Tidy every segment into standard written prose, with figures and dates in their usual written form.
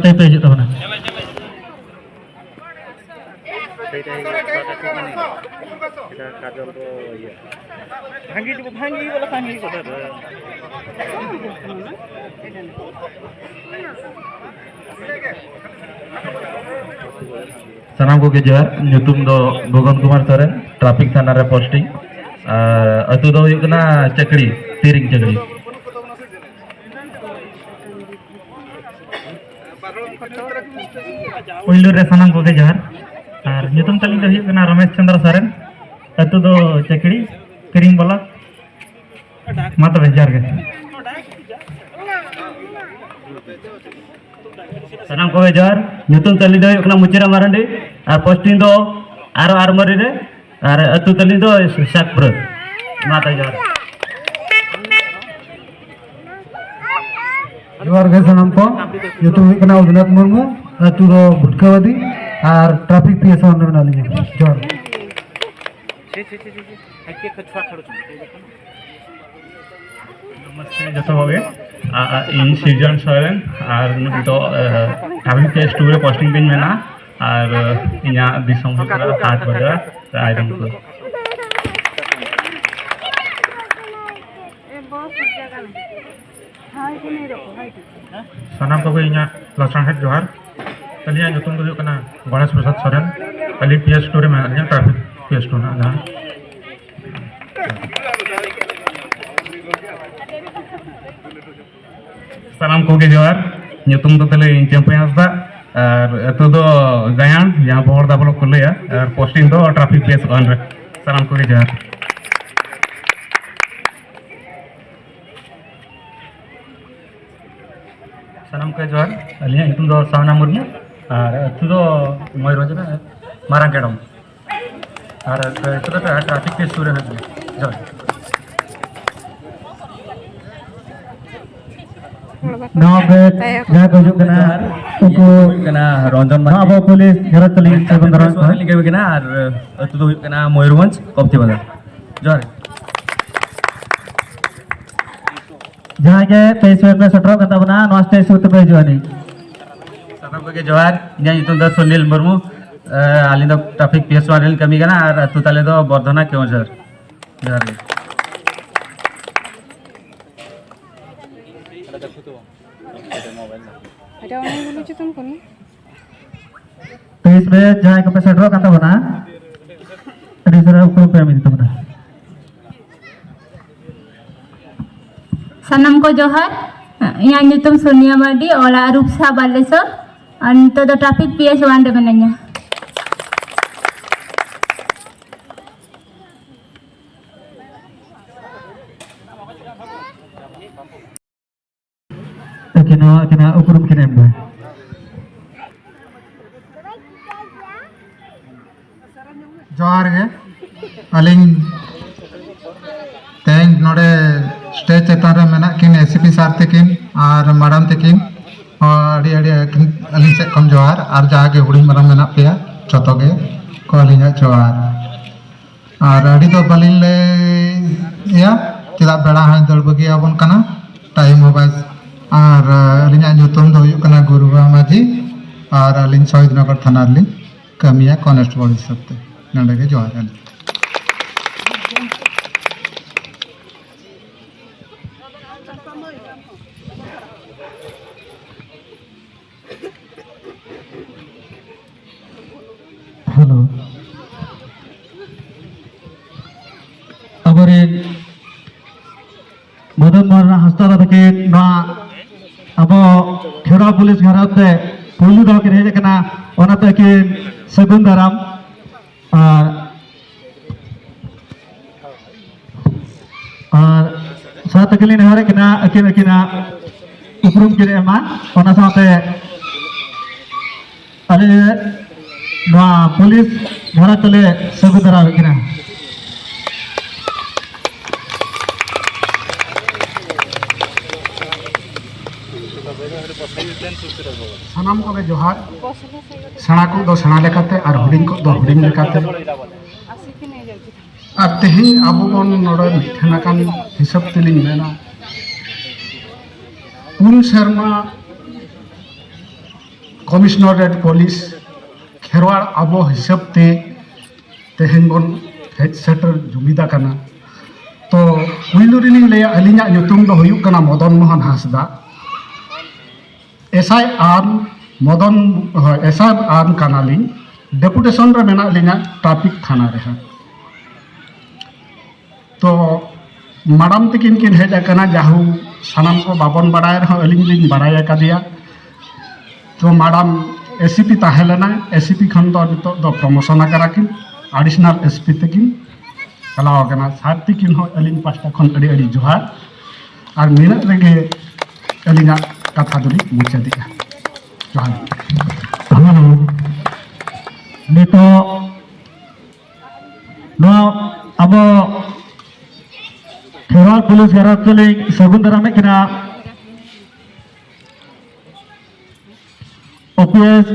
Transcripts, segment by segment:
कते पे हिजुग तबना सानाम को जोहार ᱧᱩᱛᱩᱢ दो भुवन कुमार सोरेन ट्रैफिक थाना रे पोस्टिंग अतु दो हुई कना चकड़ी तीरिंग चकड़ी पहिलो रे सानाम को जोहार और ᱧᱩᱛᱩᱢ तलिंग दो हुई कना रमेश चंद्र सोरेन अतु दो चकड़ी तीरिंग बोला मत बेजार के सानाम को जोहार ᱧᱩᱛᱩᱢ तलिंग दो हुई कना मुचिरा मारंडी और पोस्टिंग दो आरो आरमरी रे और अतु तलिंग दो शाकपुर माता जोहार जोहार के सानाम को ᱧᱩᱛᱩᱢ हुई कना उदनाथ मुर्मू अतु दो भुटकावादी और ट्रैफिक पीएस वन में नाली जोहार नमस्ते जतो होगे इन सीजन सोरेन और तो ट्रैफिक पीएस 2 रे पोस्टिंग बिन मेना और इना दिसम को हाथ बजा आइटम को सानाम को इना लक्षण है जोहार तलिया ᱧᱩᱛᱩᱢ दो कना गणेश प्रसाद सोरेन तलि पीएस 2 रे मेना ट्रैफिक पीएस 2 ना सानाम को जोहार ᱧᱩᱛᱩᱢ दो तले चैंपियन हसदा और अतु दो गायन यहाँ बोहर दा ब्लॉक को लिया और पोस्टिंग दो ट्रैफिक पीएस 1 रे सानाम को जोहार सानाम को जोहार अलिया ᱧᱩᱛᱩᱢ दो सावना मुर्मू और अतु दो मयूरभंज मारांगेडम और अतु दो ट्रैफिक पीएस 2 रे जोहार जहाँ को जो कना उनको कना रंजन अब पुलिस घर चली सेवन दरान को लिखे हुए कना और अतु दो कना मयूरभंज कप्ती बाजार जोहार जहाँ के 23 में सटरो कता बना नॉस्टे सुत पे जोनी सानाम को जोहार इना ᱧᱩᱛᱩᱢ दो सुनील मुर्मू आली दो ट्रैफिक पीएस 1 रे कमी कना और अतु ताले दो बर्धना केवझर जोहार 23 में जहाँ को पे सटरो कता बना रिसरा को पे मिल तबना सानाम को जोहार यहाँ ᱧᱩᱛᱩᱢ सोनिया मार्डी ओला रूपसा बालेश्वर और तो दो ट्रैफिक पीएस 1 रे मेनाña kena ukurum kena emba जोहार गे अलिंग तेन नोडे स्टेज चेतान रे मेना किन एसीपी सार तकिन और मैडम तकिन और अड़ी अलिंग से कम जोहार और जागे हुडी मरम मेना पेया जतो गे को अलिंग जोहार और अड़ी तो बलिन ले या चेदा बेड़ा हाय दल बगी आबन कना टाइम मोबाइल और अलिंग ᱧᱩᱛᱩᱢ दो हुई कना गुरुवा माझी और अलिंग शहीद नगर थाना ली कमिया कॉन्स्टेबल हिसाब ते नंडे के जोहार हेलो अबरे मदन मोहन हस्तारा तके ना अब खेरा पुलिस घरते पुलु दो के हेज कना ओना तके सगुन दाराम और साथ तकली नहरे कना अकिन अकिना उपरुम के एमा ओना साथे अले ना पुलिस घरा तले सगुन दाराम किना सानाम को जोहार सेना को दो सेना लेकाते और हुडिंग को दो हुडिंग लेकाते और तेहिं आबो बन नोडे मिठनाकान हिसाब तेलिंग मेना उन शर्मा कमिश्नरेट पुलिस खेरवाड़ अब हिसाब से तेहन बन हेड सेटर जुमिदा करना तो पुइलु रिलिंग ले अलिंगा ᱧᱩᱛᱩᱢ ᱫᱚ ᱦᱩᱭᱩᱜ ᱠᱟᱱᱟ Madan Mohan Hansda SI arm Madan SI arm कानालिंग डेपुटेशन रे मेना लिंगा ट्रैफिक थाना रे तो मैडम तकिन किन हेज अकना जाहू सानाम को बाबन बड़ाय रहा अलिंग लिंग बड़ाय अकादिया तो मैडम एसीपी ताहेलना एसीपी खन दो नितो दो प्रमोशन अकरा किन एडिशनल एसपी तकिन चलाव कना साथी किन हो अलिंग पास्टा खन अड़ी अड़ी जोहार और मीना रेगे अलिंगा कथा दुली मुचादिया जोहार हेलो नितो नो अब खेरवाड़ पुलिस गराचली सगुन दाराम किना ओपीएस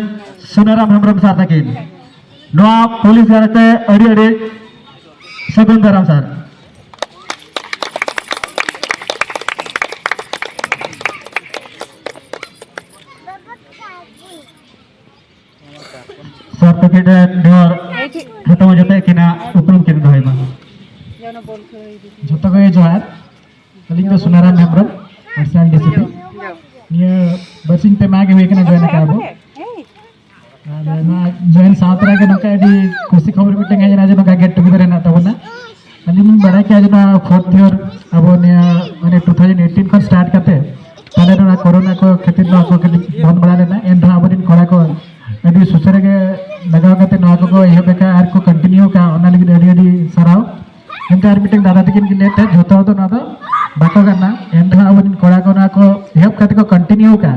सुनाराम हेम्ब्रम सार तकिन नो पुलिस गराते अड़ी अड़ी सगुन दाराम सार सार तकिन निवर खतम जते किना उपरुम किन दोयमा झोटो को जोहार अलिंग तो सुनाराम हेम्ब्रम आरसीएल डीसीपी निया बसिंग पे मागे हुए कना जॉइन काबो और ना जॉइन सातरा के नका दी खुशी खबर मिटिंग है जना नका गेट टुगेदर ना तबना अलिंग बड़ा के जना फोर्थ ईयर अब निया माने 2018 खन स्टार्ट करते ताले ना कोरोना को खातिर ना को बंद बड़ा लेना एन धा अब दिन कोड़ा को अडी सुसरे के लगाव करते ना को यह बेका आर को कंटिन्यू का ओना लगी अडी अडी सराव इनका मीटिंग दादा तकिन की लेट है जोता तो ना तो बाको करना एंड अब कोड़ा को ना को हेल्प करते को कंटिन्यू का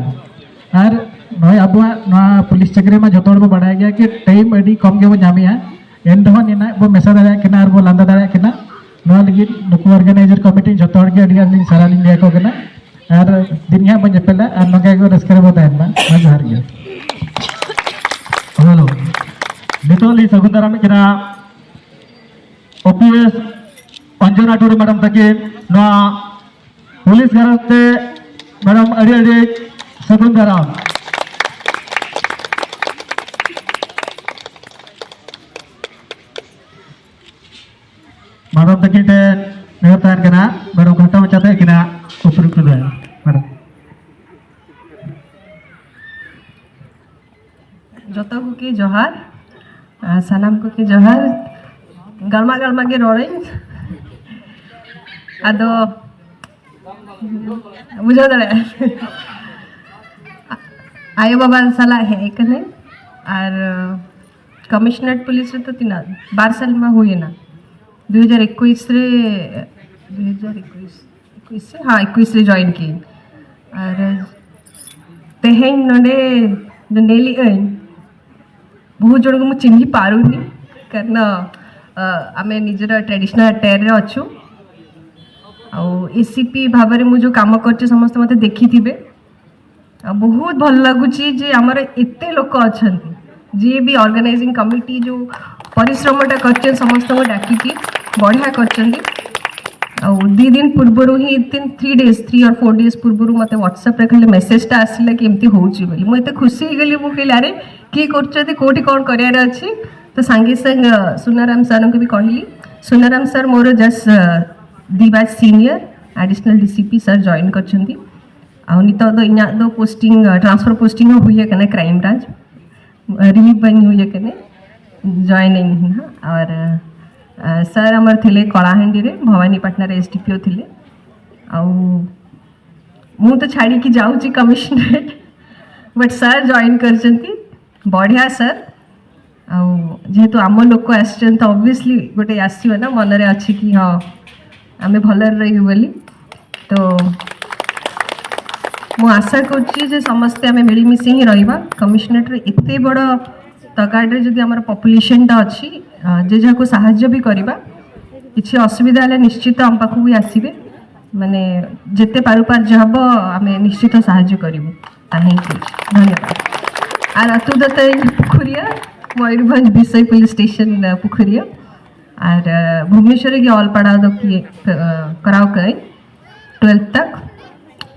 और नय अब ना पुलिस चक्री में जोतोड़ को बढ़ाया गया कि टाइम अडी कम के वो जामिया एंड हो निना वो मेसा दादा किना और वो लांदा दादा किना नो लगी नुकु ऑर्गेनाइजर कमिटी जोतोड़ के अडी लिंग सारा लिंग लिया को किना और दिन या बन जपेला और नगे को रस्कर बोता है ना मजार गया हेलो नितोली सगुंदरा में किना ओपीएस अंजना टूर मैडम तक ना पुलिस गराते मैडम अड़ी अड़ी सगुन दाराम मैडम तक नेवता कना मैडम खत्म चाहते कि ना उपरुक्त मैडम जोतो को के जोहार सलाम को के जोहार गरमा गरमा के रोड़ें अदो बुझा दे आयो बाबा सला है कने और कमिश्नरेट पुलिस रे तो 12 साल में हुए ना 2021 रे 2021 से हाँ 21 रे जॉइन की और तेहेन नडे नेली बहुत जन को मुझे चिन्ह पारुनी कारण आम निजर ट्रेडिशनल अटेयर रे अच्छु एसीपी भाव में मुझे काम कर समस्त मत देखी थे बहुत भल लगुच जे आमर एत लोक अच्छा जी भी ऑर्गेनाइजिंग कमिटी जो परिश्रमटा कर समस्त को डाकी बढ़िया कर दिन पूर्वर ही 3 or 4 days पूर्वर मत व्हाट्सएप खाली मेसेजटा आसला कि एमती होली मुझे खुशी हो गली मुझे अरे किए कौटी कौन करार अच्छी तो सांगे संग सुनाराम सर को भी कहली Sunaram sir more just 2 batch senior additional DCP sir join कर नित दो पोस्टिंग ट्रांसफर पोस्टिंग हुए कने क्राइम ब्रांच रिलीफ बनी हुए कने जॉइनिंग और सर आमर थे कलाहांडी रे भवानीपाटना रे एसडीपीओ थे मु तो छाड़ी की जाऊँगी कमिश्नरेट बट सर जॉइन कर बढ़िया सर जेहेतु आम लोक आसन तो ऑब्वियसली गोटे आसो ना मनरे अच्छी कि हाँ आम भल रही बोली तो मु आशा कर समस्ते आम मिलमिशी ही रहा कमिश्नरेट एत बड़ तगाड़े जदि आम पपुलेसनटा अच्छी जे जहाँ को साहाय्य भी करवा किसी असुविधा है निश्चित आम पाखक भी आसवे माने जिते पारुपार्य हम आम निश्चित साहाय्य करूँ धन्यवाद और अतुदत्त पुखुरिया मयूरभंज विषय पुलिस स्टेशन पुखुरिया और भुवनेश्वर के ऑलपाड़ा किए कराओ कई 12th तक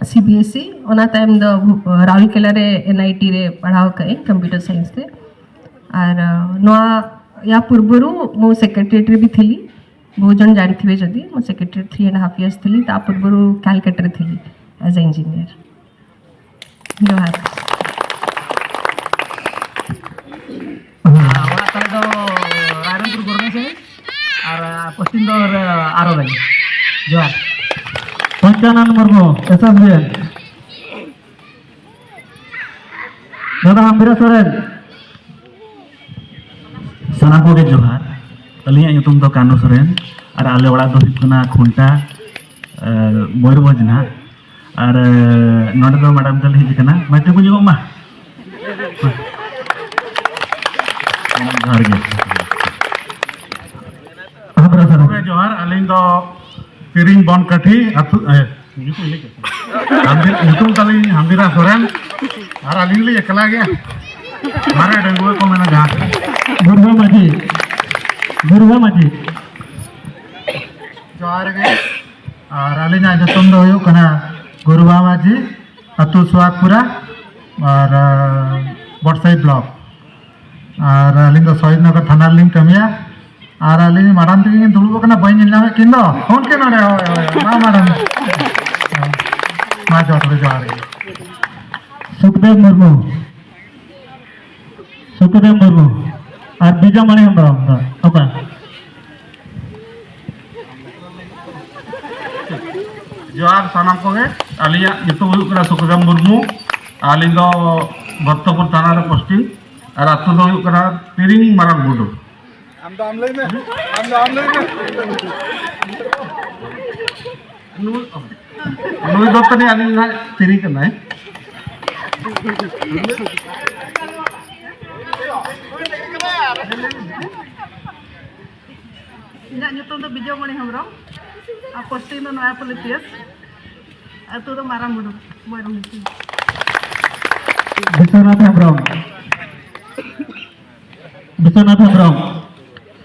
CBSE ओना टाइम द राउरकेला रे NIT रे पढ़ाओ कई कंप्यूटर साइंस रे और नवा या पूर्वरु मो सेक्रेटरीट रे भी थली बहुत जन जानिथिबे जदी मो सेक्रेटरी 3.5 years थली ता पूर्वरु कैलकाटा रे थली एज इंजीनियर जोहार ओड़ा ताले दो रायरंगपुर गवर्नमेंट से और पोस्टिंग दो आरो भाई जोहार पंचानन मुर्मू SSBN दादा हम्बीरा सोरेन सानाम को जोहार अलिया ᱧᱩᱛᱩᱢ ᱫᱚ कानू सोरेन और आले ओड़ा दो हुकना खुंटा मयूरभंज ना और नोडे दो मैडम दल हिज कना माइटे को जोग मा जोहार गे हम्बीरा सोरेन जोहार अलिंग दो तिरिंग बन कठी अतु ᱧᱩᱛᱩᱢ तालिंग हम्बीरा सोरेन और अलिंग ले एकला गया मारे डंगुए को मैंने जहाँ गुरुवा माझी जोहार गे और अलिंग ᱧᱩᱛᱩᱢ ᱫᱚ ᱦᱩᱭᱩᱜ ᱠᱟᱱᱟ गुरुवा माझी अतु सुहागपुरा और बटसाई ब्लॉक और अलिंग दो शहीद नगर थाना लिंग कमिया और अलिंग मैडम तकिन दुड़ुब कना बई ᱧᱮᱞ किन दो फोन के नडे मा मैडम मा जोहार गे सुखदेव मुर्मू और बीजामणि हेम्ब्रम ओका जोहार सानाम को अलिया ᱧᱩᱛᱩᱢ हुई कना सुखदेव मुर्मू अलिंग दो भक्तपुर थाना रे पोस्टिंग और अतु दो हुई कना तिरिंग मारांग बुडू नुई दो तनी अलिंग ना तिरिंग कना है इना ᱧᱩᱛᱩᱢ ᱫᱚ बीजामणि हेम्ब्रम आ पोस्टिंग दो नयापल्ली PS अतु दो मारांग बुडू मयूरभंज विश्वनाथ हेम्ब्रम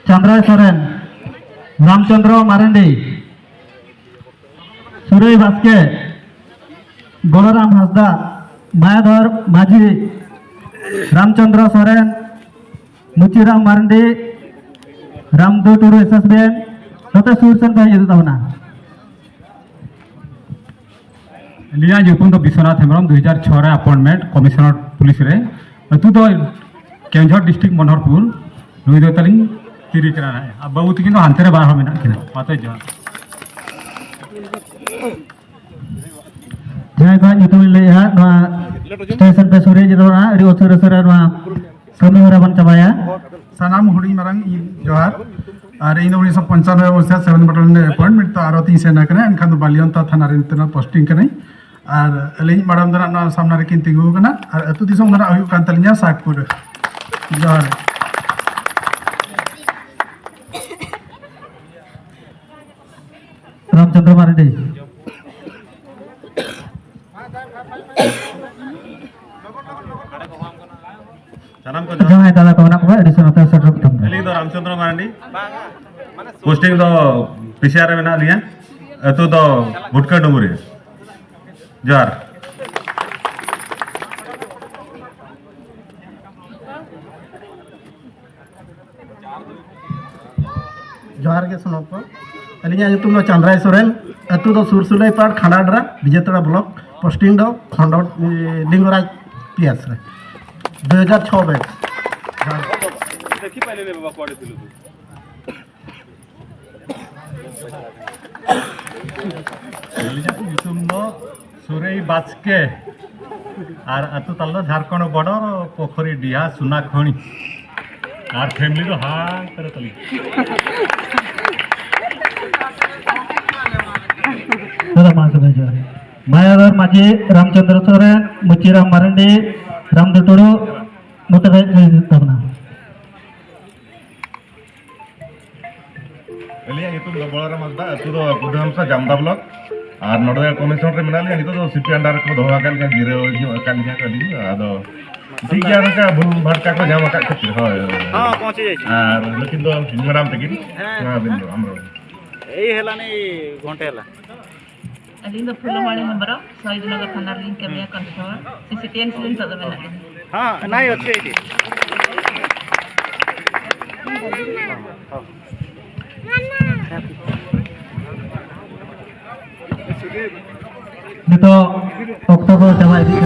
चंद्राय सोरेन रामचंद्र मारंडी सुरेश बास्के बलराम हासदा मायाधर माझी रामचंद्र सोरेन मुचिराम मारंडी रामदो टुडू SSBN नोते सुरसन भाई ये दावना लिया ᱧᱩᱛᱩᱢ ᱫᱚ विश्वनाथ हेम्ब्रम 2006 रे अपॉइंटमेंट कमिश्नर पुलिस रे तू तो केंझर डिस्ट्रिक्ट मनोहरपुर नुई दो तलिंग तिरी करा है अब बहुत किन हानते रे बाहर मेना किना पाते जोहार जय का ᱧᱩᱛᱩᱢ ले हा नवा स्टेशन पे सूर्य जिदोना अडी ओसुर सरा नवा कमी हरा बन चबाया सानाम हुडी मारंग जोहार और इन 1995 वर्ष 7 बटालियन अपॉइंटमेंट तो आरो 3 सेना कने एनखान बालियंता थाना रे तना पोस्टिंग कने और अलिंग मैडम दरा ना सामना रे किन तिगु कना और अतु दिसम दरा हुई कान तलिया सागपुर जोहार रामचंद्र मारंडी सानाम को जहां दादा को ना को एडिशन होता है सर तुम अली दो रामचंद्र मारंडी पोस्टिंग दो पीसीआर में ना लिया अतु दो भुटका डुंगरी जोहार जोहार के सुनो को अलिया ᱧᱩᱛᱩᱢ दो चंद्राय सोरेन अतु दो सुरसुलाई पाड़ खांडाडरा विजेतड़ा ब्लॉक पोस्टिंग दो खंडोट लिंगराज PS रे 2006 बैच देखि पहले ले बाबा पढ़े दिलु अलिया ᱧᱩᱛᱩᱢ दो सुरेई बास्के और अतु ताल दो झारखंड बॉर्डर पोखरी डिहा सुना खणी और फैमिली दो हां करे तली दादा मास भेजो मायाधर माझी रामचंद्र सोरेन मुचिराम मारंडी रामदो टुडू नोते भाई दावना अलिया ᱧᱩᱛᱩᱢ ᱫᱚ बलराम हासदा अतु दो बुधहमसा जामदा ब्लॉक और नोडे कमिश्नर रे मेना लिया नितो दो सीपी अंडर को दोहा काल का गिरे हो काल का कली आदो ठीक है उनका भूल भटका को जाम का खातिर हां पहुंचे जाई और लेकिन दो मैडम तकिन हां दिन हमरो एई हेला नै घंटे हेला aling do Phulomani Hembro Sohidnagar Thana ring kami constable CCTN silin todo menalin. Nito Oktober sama ini.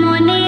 মনে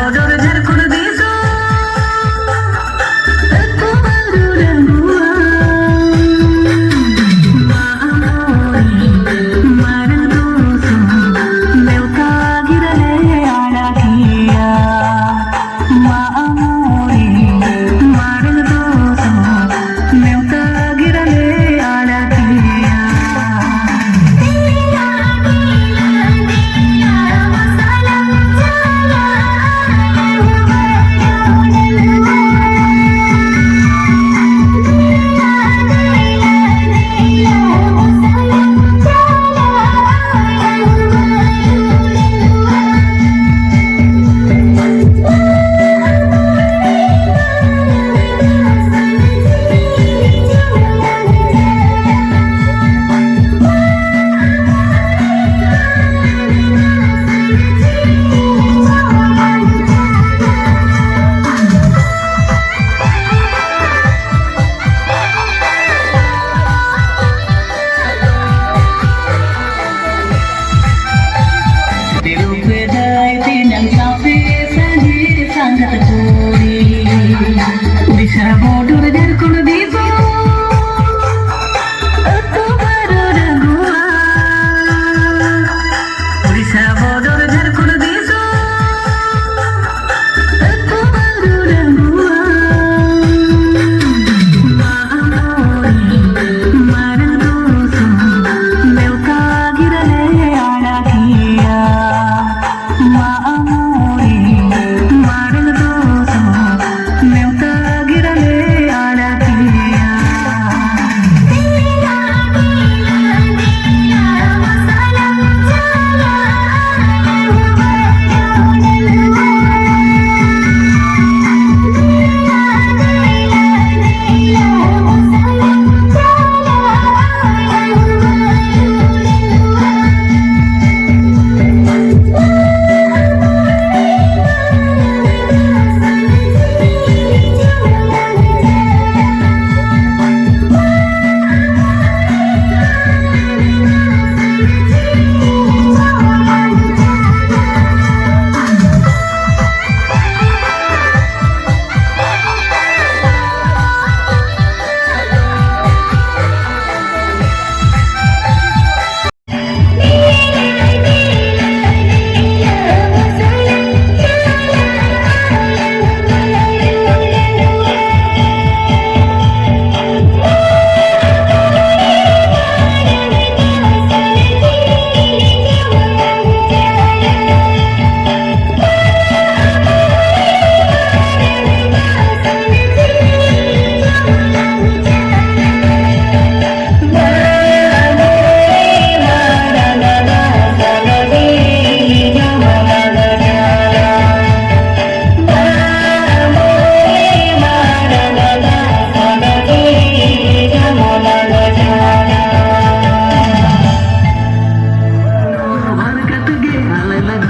বদর ঝার করে দিছো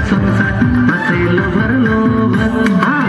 संसार बसेलो भरलो भर